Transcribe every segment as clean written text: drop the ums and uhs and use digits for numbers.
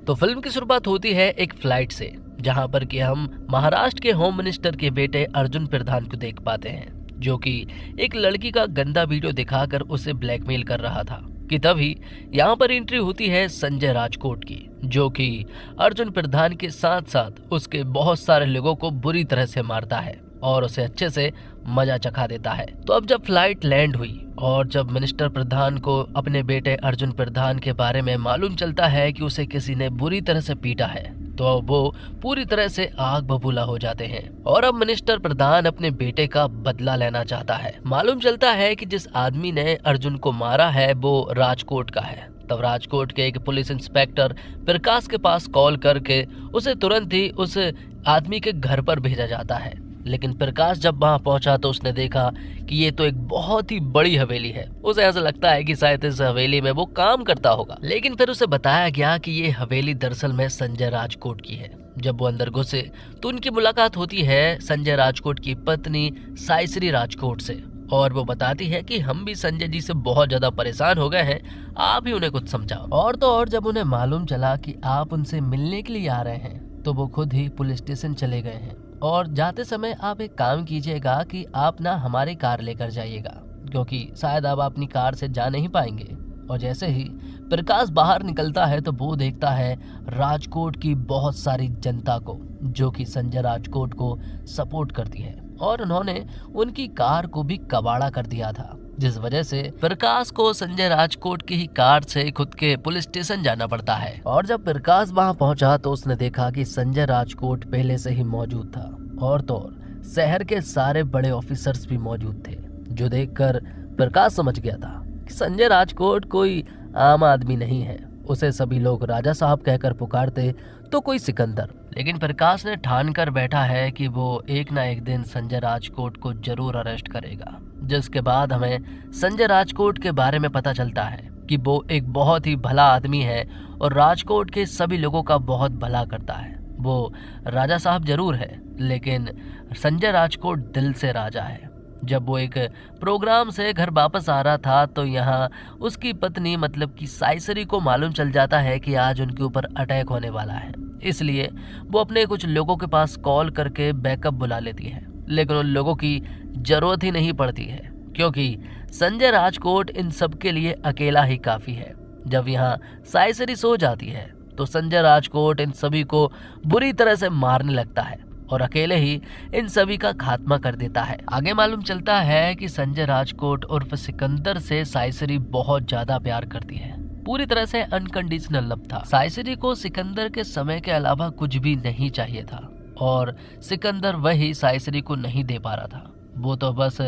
तो फिल्म की शुरुआत होती है एक फ्लाइट से, जहां पर कि हम महाराष्ट्र के होम मिनिस्टर के बेटे अर्जुन प्रधान को देख पाते हैं, जो कि एक लड़की का गंदा वीडियो दिखाकर उसे ब्लैकमेल कर रहा था। कि तभी यहाँ पर एंट्री होती है संजय राजकोट की, जो कि अर्जुन प्रधान के साथ साथ उसके बहुत सारे लोगों को बुरी तरह से मारता है और उसे अच्छे से मजा चखा देता है। तो अब जब फ्लाइट लैंड हुई और जब मिनिस्टर प्रधान को अपने बेटे अर्जुन प्रधान के बारे में मालूम चलता है कि उसे किसी ने बुरी तरह से पीटा है, तो वो पूरी तरह से आग बबूला हो जाते हैं और अब मिनिस्टर प्रधान अपने बेटे का बदला लेना चाहता है। मालूम चलता है कि जिस आदमी ने अर्जुन को मारा है वो राजकोट का है। तब राजकोट के एक पुलिस इंस्पेक्टर प्रकाश के पास कॉल करके उसे तुरंत ही उस आदमी के घर पर भेजा जाता है। लेकिन प्रकाश जब वहां पहुंचा तो उसने देखा कि ये तो एक बहुत ही बड़ी हवेली है। उसे ऐसा लगता है कि शायद इस हवेली में वो काम करता होगा, लेकिन फिर उसे बताया गया कि ये हवेली दरअसल में संजय राजकोट की है। जब वो अंदर घुसे तो उनकी मुलाकात होती है संजय राजकोट की पत्नी साइश्री राजकोट से, और वो बताती है कि हम भी संजय जी से बहुत ज्यादा परेशान हो गए हैं, आप ही उन्हें कुछ समझाओ। और तो और जब उन्हें मालूम चला कि आप उनसे मिलने के लिए आ रहे हैं तो वो खुद ही पुलिस स्टेशन चले गए हैं। और जाते समय आप एक काम कीजिएगा कि आप ना हमारी कार लेकर जाइएगा, क्योंकि शायद आप अपनी कार से जा नहीं पाएंगे। और जैसे ही प्रकाश बाहर निकलता है तो वो देखता है राजकोट की बहुत सारी जनता को, जो कि संजय राजकोट को सपोर्ट करती है, और उन्होंने उनकी कार को भी कबाड़ा कर दिया था, जिस वजह से प्रकाश को संजय राजकोट की ही कार से खुद के पुलिस स्टेशन जाना पड़ता है। और जब प्रकाश वहां पहुंचा तो उसने देखा कि संजय राजकोट पहले से ही मौजूद था, और तो और शहर के सारे बड़े ऑफिसर्स भी मौजूद थे, जो देखकर प्रकाश समझ गया था कि संजय राजकोट कोई आम आदमी नहीं है। उसे सभी लोग राजा साहब कहकर पुकारते तो कोई सिकंदर। लेकिन प्रकाश ने ठान कर बैठा है कि वो एक ना एक दिन संजय राजकोट को जरूर अरेस्ट करेगा, जिसके बाद हमें संजय राजकोट के बारे में पता चलता है कि वो एक बहुत ही भला आदमी है और राजकोट के सभी लोगों का बहुत भला करता है। वो राजा साहब जरूर है, लेकिन संजय राजकोट दिल से राजा है। जब वो एक प्रोग्राम से घर वापस आ रहा था तो यहाँ उसकी पत्नी मतलब कि साइश्री को मालूम चल जाता है कि आज उनके ऊपर अटैक होने वाला है। इसलिए वो अपने कुछ लोगों के पास कॉल करके बैकअप बुला लेती है, लेकिन उन लोगों की जरूरत ही नहीं पड़ती है, क्योंकि संजय राजकोट इन सब के लिए अकेला ही काफी है। जब यहाँ साइश्री सो जाती है तो संजय राजकोट इन सभी को बुरी तरह से मारने लगता है और अकेले ही इन सभी का खात्मा कर देता है। आगे मालूम चलता है कि संजय राजकोट उर्फ सिकंदर से साइश्री बहुत ज्यादा प्यार करती है, पूरी तरह से अनकंडीशनल लव था। साइश्री को सिकंदर के समय के अलावा कुछ भी नहीं चाहिए था, और सिकंदर वही साइश्री को नहीं दे पा रहा था। वो तो बस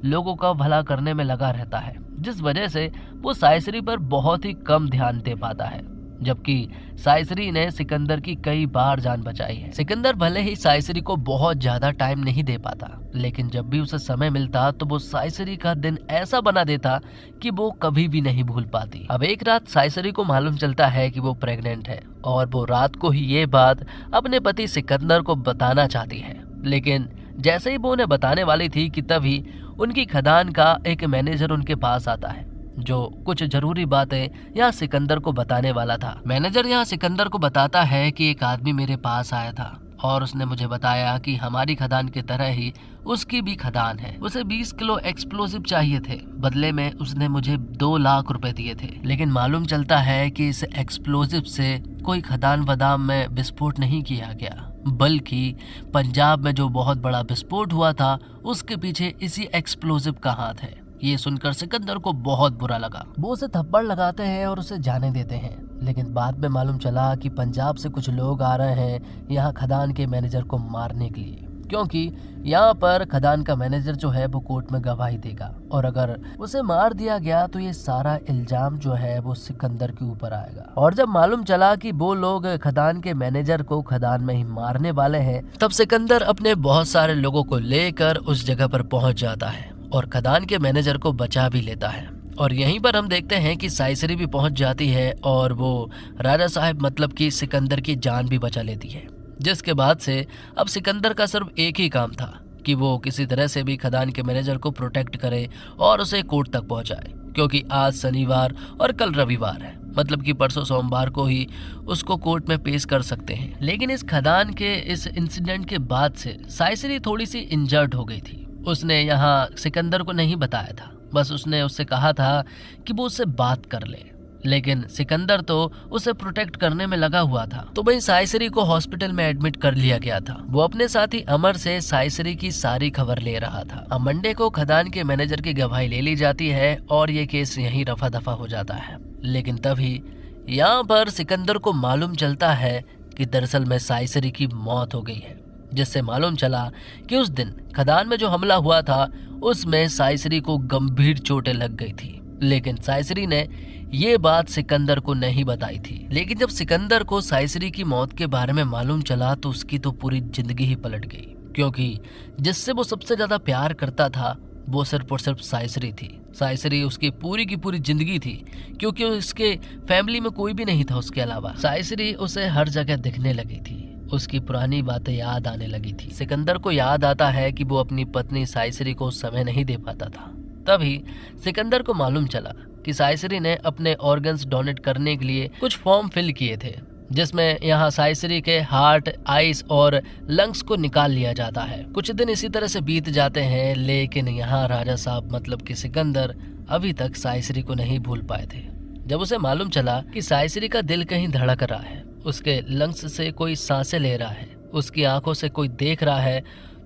लोगों का भला करने में लगा रहता है, जिस वजह से वो साइश्री पर बहुत ही कम ध्यान दे पाता है, जबकि साइश्री ने सिकंदर की कई बार जान बचाई है। सिकंदर भले ही साइश्री को बहुत ज्यादा टाइम नहीं दे पाता, लेकिन जब भी उसे समय मिलता तो वो साइश्री का दिन ऐसा बना देता कि वो कभी भी नहीं भूल पाती। अब एक रात साइश्री को मालूम चलता है कि वो प्रेग्नेंट है, और वो रात को ही ये बात अपने पति सिकंदर को बताना चाहती है। लेकिन जैसे ही वो उन्हें बताने वाली थी कि तभी उनकी खदान का एक मैनेजर उनके पास आता है, जो कुछ जरूरी बातें यहाँ सिकंदर को बताने वाला था। मैनेजर यहाँ सिकंदर को बताता है कि एक आदमी मेरे पास आया था और उसने मुझे बताया कि हमारी खदान की तरह ही उसकी भी खदान है। उसे 20 किलो एक्सप्लोसिव चाहिए थे, बदले में उसने मुझे 2 लाख रुपए दिए थे। लेकिन मालूम चलता है कि इस एक्सप्लोसिव से कोई खदान वदान में विस्फोट नहीं किया गया, बल्कि पंजाब में जो बहुत बड़ा विस्फोट हुआ था उसके पीछे इसी एक्सप्लोसिव का हाथ है। ये सुनकर सिकंदर को बहुत बुरा लगा। वो उसे थप्पड़ लगाते हैं और उसे जाने देते हैं, लेकिन बाद में मालूम चला कि पंजाब से कुछ लोग आ रहे हैं यहाँ खदान के मैनेजर को मारने के लिए, क्योंकि यहाँ पर खदान का मैनेजर जो है वो कोर्ट में गवाही देगा, और अगर उसे मार दिया गया तो ये सारा इल्जाम जो है वो सिकंदर के ऊपर आएगा। और जब मालूम चला कि वो लोग खदान के मैनेजर को खदान में ही मारने वाले हैं, तब सिकंदर अपने बहुत सारे लोगों को लेकर उस जगह पर पहुंच जाता है और खदान के मैनेजर को बचा भी लेता है। और यहीं पर हम देखते हैं कि साइश्री भी पहुंच जाती है और वो राजा साहब मतलब कि सिकंदर की जान भी बचा लेती है, जिसके बाद से अब सिकंदर का सिर्फ एक ही काम था कि वो किसी तरह से भी खदान के मैनेजर को प्रोटेक्ट करे और उसे कोर्ट तक पहुंचाए, क्योंकि आज शनिवार और कल रविवार है। मतलब कि परसों सोमवार को ही उसको कोर्ट में पेश कर सकते हैं। लेकिन इस खदान के इस इंसिडेंट के बाद से साइसरी थोड़ी सी इंजर्ड हो गई थी। उसने यहाँ सिकंदर को नहीं बताया था, बस उसने उससे कहा था कि वो उससे बात कर ले, लेकिन सिकंदर तो उसे प्रोटेक्ट करने में लगा हुआ था। तो वहीं साइसरी को हॉस्पिटल में एडमिट कर लिया गया था। वो अपने साथी अमर से साइसरी की सारी खबर ले रहा था। अब मंडे को खदान के मैनेजर की गवाही ले ली जाती है और ये केस यहीं रफा दफा हो जाता है। लेकिन तभी यहाँ पर सिकंदर को मालूम चलता है कि दरअसल में साइसरी की मौत हो गई है, जिससे मालूम चला कि उस दिन खदान में जो हमला हुआ था उसमें साइसरी को गंभीर चोटें लग गई थी। लेकिन साइसरी ने ये बात सिकंदर को नहीं बताई थी। लेकिन जब सिकंदर को साइसरी की मौत के बारे में मालूम चला तो उसकी तो पूरी जिंदगी ही पलट गई, क्योंकि जिससे वो सबसे ज्यादा प्यार करता था वो सिर्फ और सिर्फ साइसरी थी। साइसरी उसकी पूरी की पूरी जिंदगी थी, क्योंकि उसके फैमिली में कोई भी नहीं था उसके अलावा। साइसरी उसे हर जगह दिखने लगी थी, उसकी पुरानी बातें याद आने लगी थी। सिकंदर को याद आता है कि वो अपनी पत्नी साइसरी को समय नहीं दे पाता था। तभी सिकंदर को मालूम चला कि साइसरी ने अपने ऑर्गन्स डोनेट करने के लिए कुछ फॉर्म फिल किए थे, जिसमें यहाँ साइसरी के हार्ट, आइस और लंग्स को निकाल लिया जाता है। कुछ दिन इसी तरह से बीत जाते हैं, लेकिन यहाँ राजा साहब मतलब कि सिकंदर अभी तक साइसरी को नहीं भूल पाए थे। जब उसे मालूम चला कि साइसरी का दिल कहीं धड़क रहा है, उसके लंग्स से कोई सांसें ले रहा है, उसकी आंखों से कोई देख रहा है,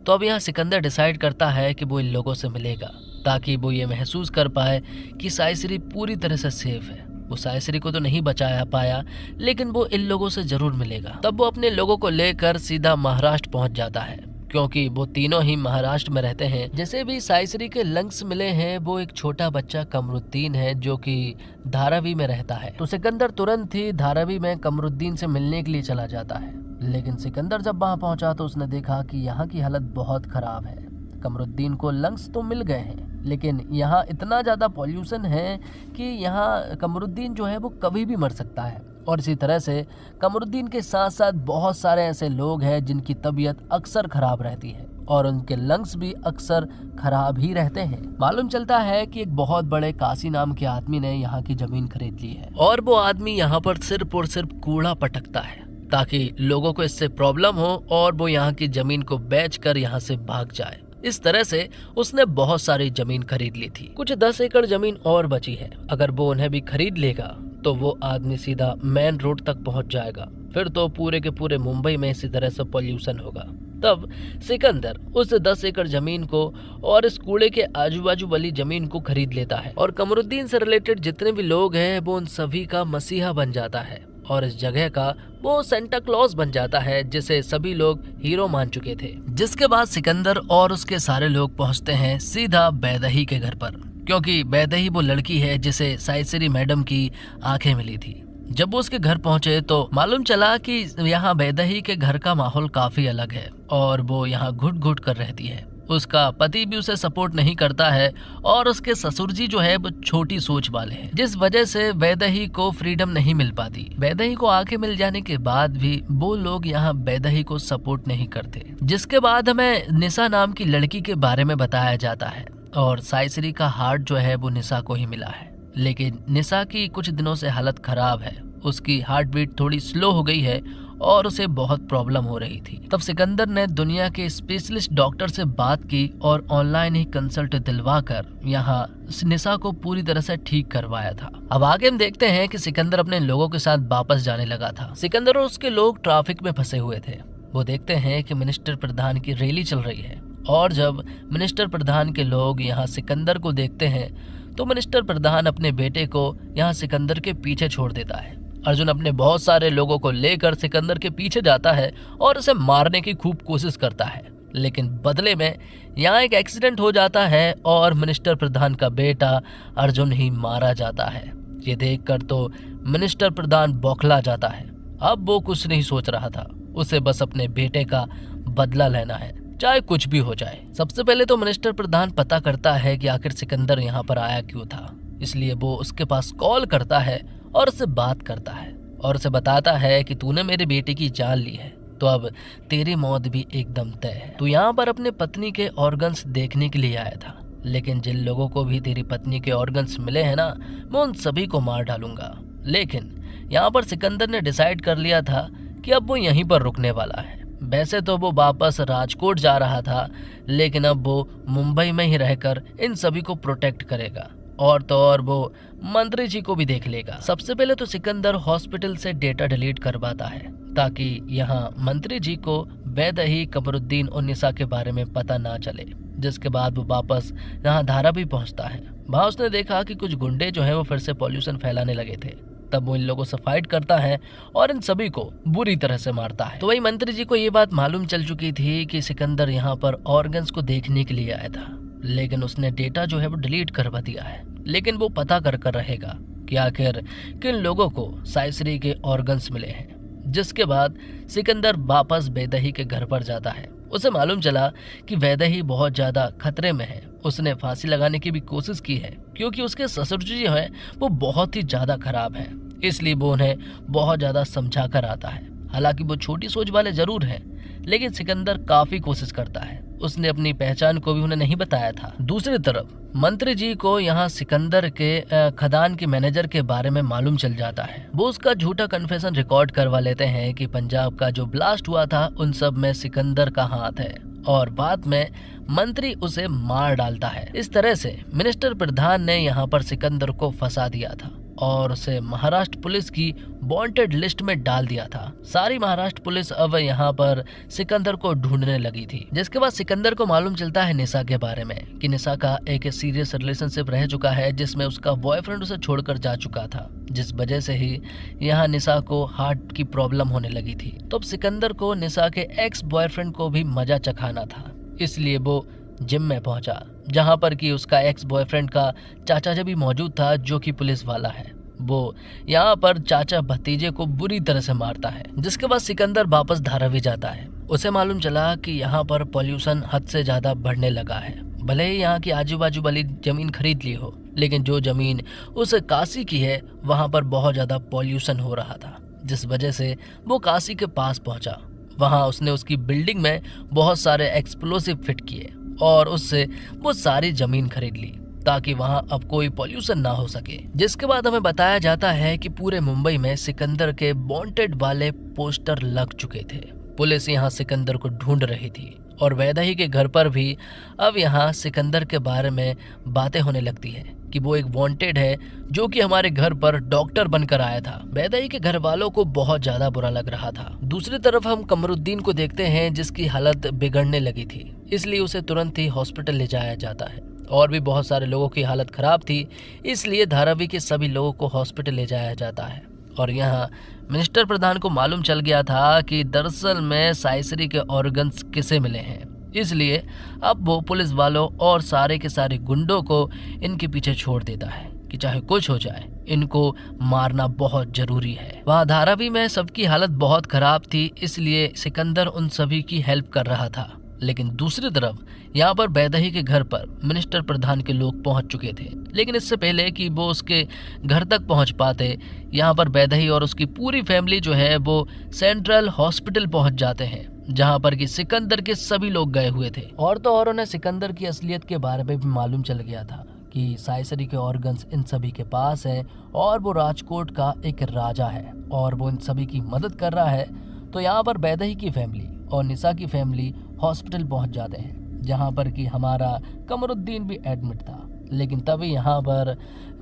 तो अब यहाँ सिकंदर डिसाइड करता है कि वो इन लोगों से मिलेगा, ताकि वो ये महसूस कर पाए कि साइसरी पूरी तरह से सेफ है। वो साइसरी को तो नहीं बचा पाया, लेकिन वो इन लोगों से जरूर मिलेगा। तब वो अपने लोगों को लेकर सीधा महाराष्ट्र पहुंच जाता है, क्योंकि वो तीनों ही महाराष्ट्र में रहते हैं। जैसे भी साइसरी के लंग्स मिले हैं, वो एक छोटा बच्चा कमरुद्दीन है जो कि धारावी में रहता है। तो सिकंदर तुरंत ही धारावी में कमरुद्दीन से मिलने के लिए चला जाता है। लेकिन सिकंदर जब वहां पहुंचा तो उसने देखा कि यहाँ की हालत बहुत खराब है। कमरुद्दीन को लंग्स तो मिल गए हैं, लेकिन यहाँ इतना ज़्यादा पॉल्यूशन है कि यहाँ कमरुद्दीन जो है वो कभी भी मर सकता है। और इसी तरह से कमरुद्दीन के साथ साथ बहुत सारे ऐसे लोग हैं जिनकी तबीयत अक्सर खराब रहती है और उनके लंग्स भी अक्सर खराब ही रहते हैं। मालूम चलता है कि एक बहुत बड़े काशी नाम के आदमी ने यहाँ की जमीन खरीद ली है और वो आदमी यहाँ पर सिर्फ और सिर्फ कूड़ा पटकता है, ताकि लोगों को इससे प्रॉब्लम हो और वो यहाँ की जमीन को बेचकर यहाँ से भाग जाए। इस तरह से उसने बहुत सारी जमीन खरीद ली थी। कुछ 10 एकड़ जमीन और बची है। अगर वो उन्हें भी खरीद लेगा तो वो आदमी सीधा मेन रोड तक पहुंच जाएगा। फिर तो पूरे के पूरे मुंबई में इसी तरह से पॉल्यूशन होगा। तब सिकंदर उस 10 एकड़ जमीन को और इस कूड़े के आजू बाजू वाली जमीन को खरीद लेता है और कमरुद्दीन से रिलेटेड जितने भी लोग हैं वो उन सभी का मसीहा बन जाता है और इस जगह का वो सेंटा क्लॉज बन जाता है, जिसे सभी लोग हीरो मान चुके थे। जिसके बाद सिकंदर और उसके सारे लोग पहुंचते हैं सीधा बैदही के घर पर, क्योंकि बैदही वो लड़की है जिसे साइसरी मैडम की आंखें मिली थी। जब वो उसके घर पहुंचे तो मालूम चला कि यहाँ बैदही के घर का माहौल काफी अलग है और वो यहाँ घुट घुट कर रहती है। उसका पति भी उसे सपोर्ट नहीं करता है और उसके ससुर जी जो है वो छोटी सोच वाले हैं, जिस वजह से बैदही को फ्रीडम नहीं मिल पाती। बैदही को आंखें मिल जाने के बाद भी वो लोग यहाँ बैदही को सपोर्ट नहीं करते। जिसके बाद हमें निशा नाम की लड़की के बारे में बताया जाता है और साइसरी का हार्ट जो है वो निशा को ही मिला है। लेकिन निशा की कुछ दिनों से हालत खराब है, उसकी हार्ट बीट थोड़ी स्लो हो गई है और उसे बहुत प्रॉब्लम हो रही थी। तब सिकंदर ने दुनिया के स्पेशलिस्ट डॉक्टर से बात की और ऑनलाइन ही कंसल्ट दिलवाकर यहाँ निशा को पूरी तरह से ठीक करवाया था। अब आगे हम देखते हैं कि सिकंदर अपने लोगों के साथ वापस जाने लगा था। सिकंदर और उसके लोग ट्रैफिक में फंसे हुए थे। वो देखते हैं कि मिनिस्टर प्रधान की रैली चल रही है और जब मिनिस्टर प्रधान के लोग यहाँ सिकंदर को देखते हैं तो मिनिस्टर प्रधान अपने बेटे को यहाँ सिकंदर के पीछे छोड़ देता है। अर्जुन अपने बहुत सारे लोगों को लेकर सिकंदर के पीछे जाता है और उसे मारने की खूब कोशिश करता है, लेकिन बदले में यहाँ एक एक्सीडेंट हो जाता है और मिनिस्टर प्रधान का बेटा अर्जुन ही मारा जाता है। ये देखकर तो मिनिस्टर प्रधान बौखला जाता है। अब वो कुछ नहीं सोच रहा था, उसे बस अपने बेटे का बदला लेना है, चाहे कुछ भी हो जाए। सबसे पहले तो मिनिस्टर प्रधान पता करता है कि आखिर सिकंदर यहाँ पर आया क्यों था, इसलिए वो उसके पास कॉल करता है और उससे बात करता है और उसे बताता है कि तूने मेरे बेटे की जान ली है तो अब तेरी मौत भी एकदम तय है। तू यहाँ पर अपने पत्नी के ऑर्गन्स देखने के लिए आया था, लेकिन जिन लोगों को भी तेरी पत्नी के ऑर्गन्स मिले हैं ना, मैं उन सभी को मार डालूंगा। लेकिन यहाँ पर सिकंदर ने डिसाइड कर लिया था कि अब वो यहीं पर रुकने वाला है। वैसे तो वो वापस राजकोट जा रहा था, लेकिन अब वो मुंबई में ही रहकर इन सभी को प्रोटेक्ट करेगा और तो और वो मंत्री जी को भी देख लेगा। सबसे पहले तो सिकंदर हॉस्पिटल से डेटा डिलीट करवाता है ताकि यहाँ मंत्री जी को वैदेही, कमरुद्दीन और निशा के बारे में पता ना चले। जिसके बाद वो वापस यहाँ धारावी पहुंचता है। वहाँ उसने देखा कि कुछ गुंडे जो है वो फिर से पॉल्यूशन फैलाने लगे थे। तब वो इन लोगों से फाइट करता है और इन सभी को बुरी तरह से मारता है। तो वही मंत्री जी को ये बात मालूम चल चुकी थी कि सिकंदर यहाँ पर ऑर्गन्स को देखने के लिए आया था, लेकिन उसने डेटा जो है वो डिलीट करवा दिया है। लेकिन वो पता कर रहेगा कि आखिर किन लोगों को साइसरी के ऑर्गन्स मिले हैं। जिसके बाद सिकंदर वापस वैदेही के घर पर जाता है। उसे मालूम चला कि वैदेही बहुत ज्यादा खतरे में है। उसने फांसी लगाने की भी कोशिश की है क्योंकि उसके ससुर जी जो है वो बहुत ही ज्यादा खराब हैं। इसलिए वो उन्हें बहुत ज्यादा समझा कर आता है। हालांकि वो छोटी सोच वाले जरूर हैं, लेकिन सिकंदर काफी कोशिश करता है। उसने अपनी पहचान को भी उन्हें नहीं बताया था। दूसरी तरफ मंत्री जी को यहाँ सिकंदर के खदान के मैनेजर के बारे में मालूम चल जाता है। वो उसका झूठा कन्फेशन रिकॉर्ड करवा लेते हैं कि पंजाब का जो ब्लास्ट हुआ था उन सब में सिकंदर का हाथ है, और बाद में मंत्री उसे मार डालता है। इस तरह से मिनिस्टर प्रधान ने यहाँ पर सिकंदर को फंसा दिया था और उसे महाराष्ट्र पुलिस की वांटेड लिस्ट में डाल दिया था। सारी महाराष्ट्र पुलिस अब यहाँ पर सिकंदर को ढूंढने लगी थी। जिसके बाद सिकंदर को मालूम चलता है निशा के बारे में कि निशा का एक सीरियस रिलेशनशिप रह चुका है जिसमें उसका बॉयफ्रेंड उसे छोड़कर जा चुका था, जिस वजह से ही यहाँ निशा को हार्ट की प्रॉब्लम होने लगी थी। तो अब सिकंदर को निशा के एक्स बॉयफ्रेंड को भी मजा चखाना था, इसलिए वो जिम में पहुंचा जहां पर कि उसका एक्स बॉयफ्रेंड का चाचा जी भी मौजूद था जो कि पुलिस वाला है। वो यहाँ पर चाचा भतीजे को बुरी तरह से मारता है। जिसके बाद सिकंदर वापस धारावी जाता है। उसे मालूम चला कि यहाँ पर पॉल्यूशन हद से ज्यादा बढ़ने लगा है। भले ही यहाँ की आजू बाजू वाली जमीन खरीद ली हो, लेकिन जो जमीन उस काशी की है वहाँ पर बहुत ज्यादा पॉल्यूशन हो रहा था, जिस वजह से वो काशी के पास पहुंचा। वहाँ उसने उसकी बिल्डिंग में बहुत सारे एक्सप्लोसिव फिट किए और उससे वो सारी जमीन खरीद ली ताकि वहां अब कोई पॉल्यूशन ना हो सके। जिसके बाद हमें बताया जाता है कि पूरे मुंबई में सिकंदर के वांटेड वाले पोस्टर लग चुके थे। पुलिस यहाँ सिकंदर को ढूंढ रही थी और वैदेही के घर पर भी अब यहाँ सिकंदर के बारे में बातें होने लगती है कि वो एक वांटेड है जो कि हमारे घर पर डॉक्टर बनकर आया था। वैदेही के घर वालों को बहुत ज्यादा बुरा लग रहा था। दूसरी तरफ हम कमरुद्दीन को देखते हैं जिसकी हालत बिगड़ने लगी थी, इसलिए उसे तुरंत ही हॉस्पिटल ले जाया जाता है। और भी बहुत सारे लोगों की हालत खराब थी, इसलिए धारावी के सभी लोगों को हॉस्पिटल ले जाया जाता है। और यहाँ मिनिस्टर प्रधान को मालूम चल गया था कि दरअसल में साइसरी के ऑर्गन्स किसे मिले हैं, इसलिए अब वो पुलिस वालों और सारे के सारे गुंडों को इनके पीछे छोड़ देता है कि चाहे कुछ हो जाए इनको मारना बहुत जरूरी है। वहाँ धारावी में सबकी हालत बहुत खराब थी, इसलिए सिकंदर उन सभी की हेल्प कर रहा था। लेकिन दूसरी तरफ यहाँ पर वैदेही के घर पर मिनिस्टर प्रधान के लोग पहुंच चुके थे, लेकिन इससे पहले कि वो उसके घर तक पहुंच पाते, यहाँ पर वैदेही और उसकी पूरी फैमिली जो है वो सेंट्रल हॉस्पिटल पहुंच जाते हैं जहां पर कि सिकंदर के सभी लोग गए हुए थे। और तो और उन्हें सिकंदर की असलियत के बारे में भी मालूम चल गया था कि साइसरी के ऑर्गन्स इन सभी के पास है और वो राजकोट का एक राजा है और वो इन सभी की मदद कर रहा है। तो यहाँ पर वैदेही की फैमिली और निशा की फैमिली हॉस्पिटल पहुंच जाते हैं जहां पर कि हमारा कमरुद्दीन भी एडमिट था। लेकिन तभी यहाँ पर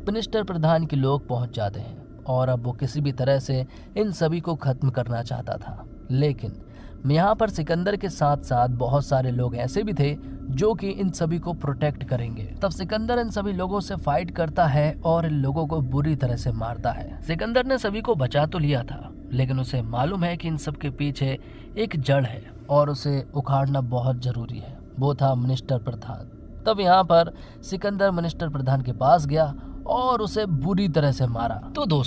मिनिस्टर प्रधान के लोग पहुंच जाते हैं और अब वो किसी भी तरह से इन सभी को खत्म करना चाहता था। लेकिन यहाँ पर सिकंदर के साथ साथ बहुत सारे लोग ऐसे भी थे जो कि इन सभी को प्रोटेक्ट करेंगे। तब सिकंदर इन सभी लोगों से फाइट करता है और इन लोगों को बुरी तरह से मारता है। सिकंदर ने सभी को बचा तो लिया था, लेकिन उसे मालूम है कि इन सब के पीछे एक जड़ है और उसे उखाड़ना बहुत जरूरी है। वो था मिनिस्टर प्रधान। तब यहाँ पर सिकंदर मिनिस्टर प्रधान के पास गया और उसे बुरी तरह से मारा। तो दोस्तों